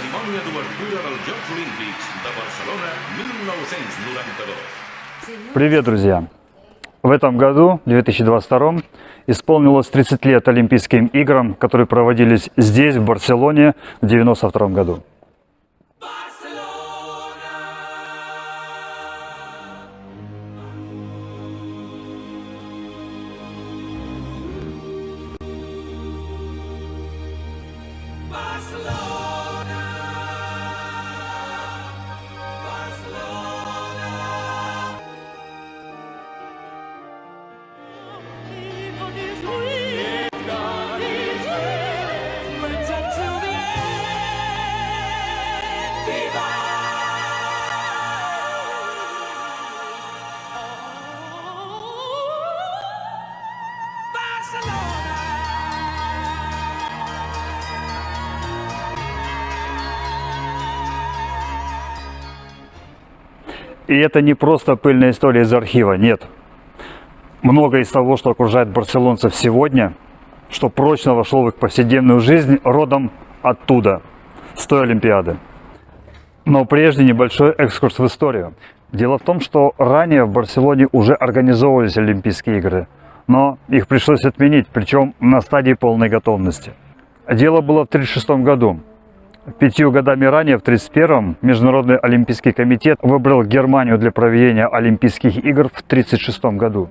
cerimònia d'obertura dels Jocs Olímpics de Barcelona 1992. Привет, друзья! В этом году, 2022, исполнилось 30 лет Олимпийским играм, которые проводились здесь, в Барселоне, в 1992 году. И это не просто пыльная история из архива, нет. Многое из того, что окружает барселонцев сегодня, что прочно вошло в их повседневную жизнь, родом оттуда, с той Олимпиады. Но прежде небольшой экскурс в историю. Дело в том, что ранее в Барселоне уже организовывались Олимпийские игры, но их пришлось отменить, причем на стадии полной готовности. Дело было в 1936 году. 5 годами ранее, в 1931-м, Международный Олимпийский комитет выбрал Германию для проведения Олимпийских игр в 1936 году.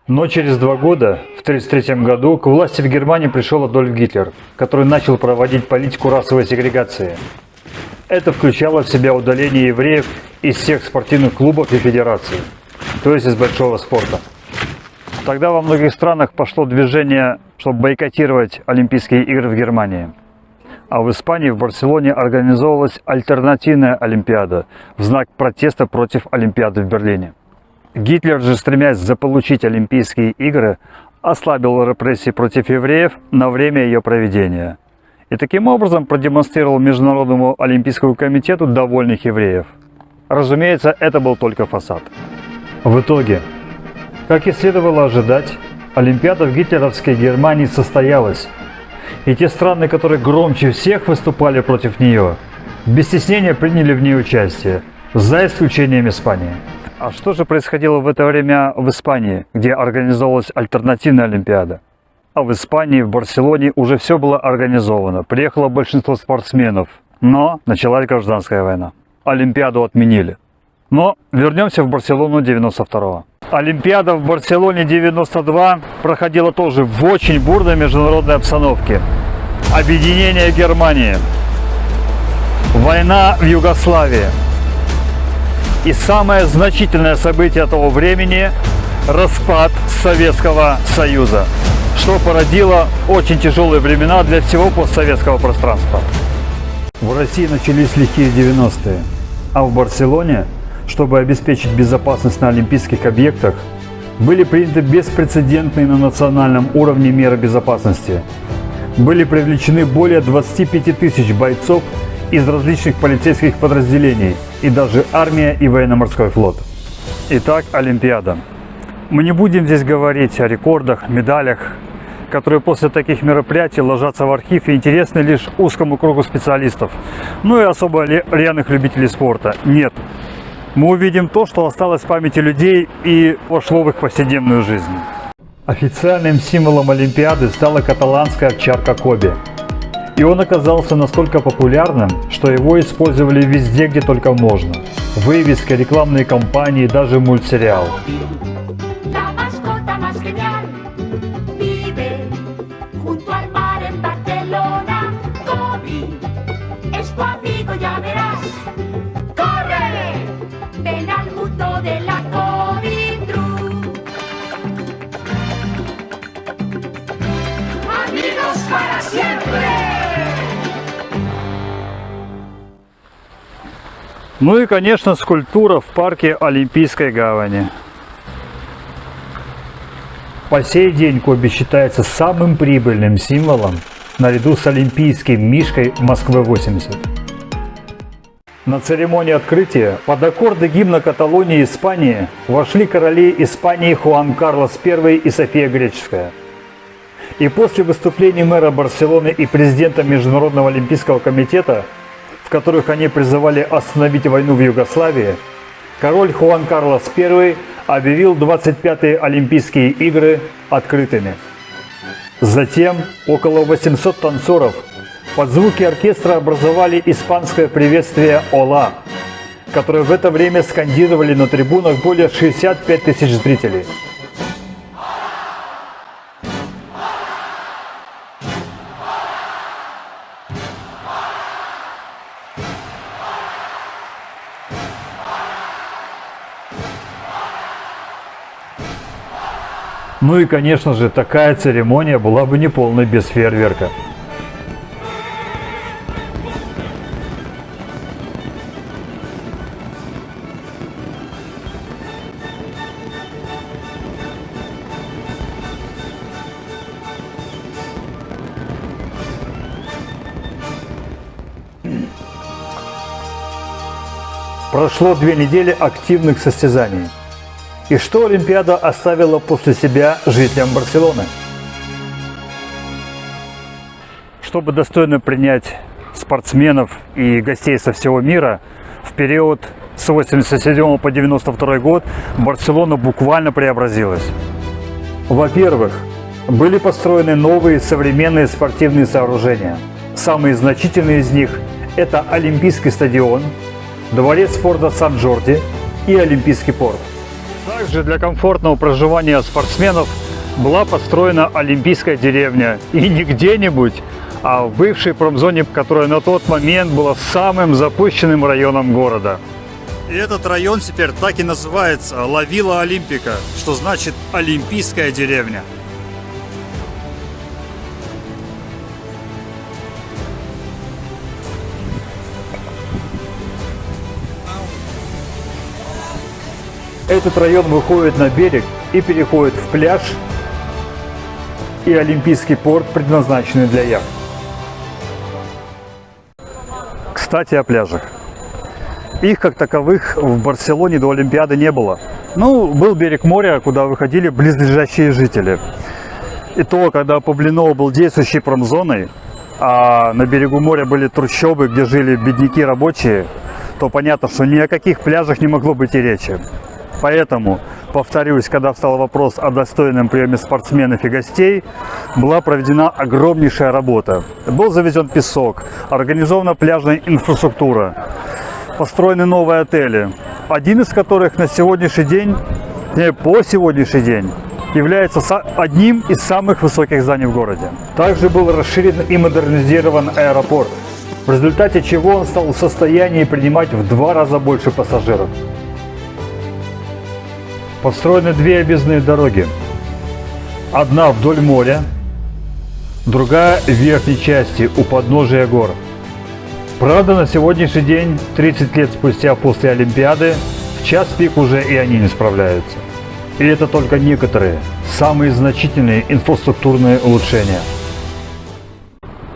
Но через 2 года, в 1933 году, к власти в Германии пришел Адольф Гитлер, который начал проводить политику расовой сегрегации. Это включало в себя удаление евреев из всех спортивных клубов и федераций, то есть из большого спорта. Тогда во многих странах пошло движение, чтобы бойкотировать Олимпийские игры в Германии. А в Испании, в Барселоне, организовывалась альтернативная Олимпиада в знак протеста против Олимпиады в Берлине. Гитлер же, стремясь заполучить Олимпийские игры, ослабил репрессии против евреев на время ее проведения. И таким образом продемонстрировал Международному Олимпийскому комитету довольных евреев. Разумеется, это был только фасад. В итоге, как и следовало ожидать, Олимпиада в гитлеровской Германии состоялась. И те страны, которые громче всех выступали против нее, без стеснения приняли в ней участие, за исключением Испании. А что же происходило в это время в Испании, где организовалась альтернативная Олимпиада? А в Испании, в Барселоне уже все было организовано, приехало большинство спортсменов, но началась гражданская война. Олимпиаду отменили. Но вернемся в Барселону 92-го. Олимпиада в Барселоне 92 проходила тоже в очень бурной международной обстановке. Объединение Германии, война в Югославии и самое значительное событие того времени – распад Советского Союза, что породило очень тяжелые времена для всего постсоветского пространства. В России начались лихие 90-е, а в Барселоне, чтобы обеспечить безопасность на олимпийских объектах, были приняты беспрецедентные на национальном уровне меры безопасности. Были привлечены более 25 тысяч бойцов из различных полицейских подразделений и даже армия и военно-морской флот. Итак, Олимпиада. Мы не будем здесь говорить о рекордах, медалях, которые после таких мероприятий ложатся в архив и интересны лишь узкому кругу специалистов, ну и особо рьяных любителей спорта. Нет. Мы увидим то, что осталось в памяти людей и вошло в их повседневную жизнь. Официальным символом Олимпиады стала каталанская овчарка Коби. И он оказался настолько популярным, что его использовали везде, где только можно. Вывески, рекламные кампании, даже мультсериал. Ну и, конечно, скульптура в парке Олимпийской гавани. По сей день Коби считается самым прибыльным символом наряду с олимпийским мишкой Москвы-80. На церемонии открытия под аккорды гимна Каталонии и Испании вошли короли Испании Хуан Карлос I и София Греческая. И после выступления мэра Барселоны и президента Международного Олимпийского комитета в которых они призывали остановить войну в Югославии, король Хуан Карлос I объявил 25-е Олимпийские игры открытыми. Затем около 800 танцоров под звуки оркестра образовали испанское приветствие «Ола», которое в это время скандировали на трибунах более 65 тысяч зрителей. Ну и, конечно же, такая церемония была бы неполной без фейерверка. Прошло 2 недели активных состязаний. И что Олимпиада оставила после себя жителям Барселоны? Чтобы достойно принять спортсменов и гостей со всего мира, в период с 87 по 92 год Барселона буквально преобразилась. Во-первых, были построены новые современные спортивные сооружения. Самые значительные из них – это Олимпийский стадион, Дворец спорта Сан-Джорди и Олимпийский порт. Также для комфортного проживания спортсменов была построена Олимпийская деревня. И не где-нибудь, а в бывшей промзоне, которая на тот момент была самым запущенным районом города. И этот район теперь так и называется – Ла Вилла Олимпика, что значит «Олимпийская деревня». Этот район выходит на берег и переходит в пляж и Олимпийский порт, предназначенный для яхт. Кстати, о пляжах. Их, как таковых, в Барселоне до Олимпиады не было. Ну, был берег моря, куда выходили близлежащие жители. И то, когда Поблино был действующей промзоной, а на берегу моря были трущобы, где жили бедняки рабочие, то понятно, что ни о каких пляжах не могло быть и речи. Поэтому, повторюсь, когда встал вопрос о достойном приеме спортсменов и гостей, была проведена огромнейшая работа. Был завезен песок, организована пляжная инфраструктура, построены новые отели, один из которых на сегодняшний день, по сегодняшний день, является одним из самых высоких зданий в городе. Также был расширен и модернизирован аэропорт, в результате чего он стал в состоянии принимать в 2 раза больше пассажиров. Построены 2 объездные дороги. Одна вдоль моря, другая в верхней части у подножия гор. Правда, на сегодняшний день, 30 лет спустя после Олимпиады, в час пик уже и они не справляются. И это только некоторые, самые значительные инфраструктурные улучшения.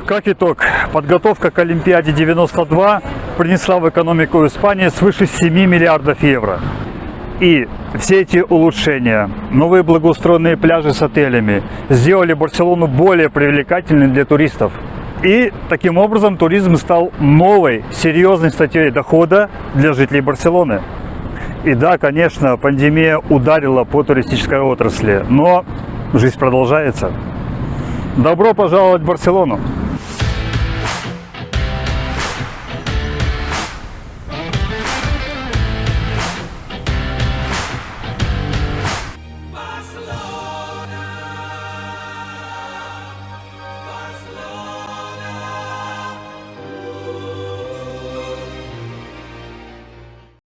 Как итог, подготовка к Олимпиаде 92 принесла в экономику Испании свыше 7 миллиардов евро. И все эти улучшения, новые благоустроенные пляжи с отелями сделали Барселону более привлекательной для туристов. И таким образом туризм стал новой, серьезной статьей дохода для жителей Барселоны. И да, конечно, пандемия ударила по туристической отрасли, но жизнь продолжается. Добро пожаловать в Барселону! Barcelona.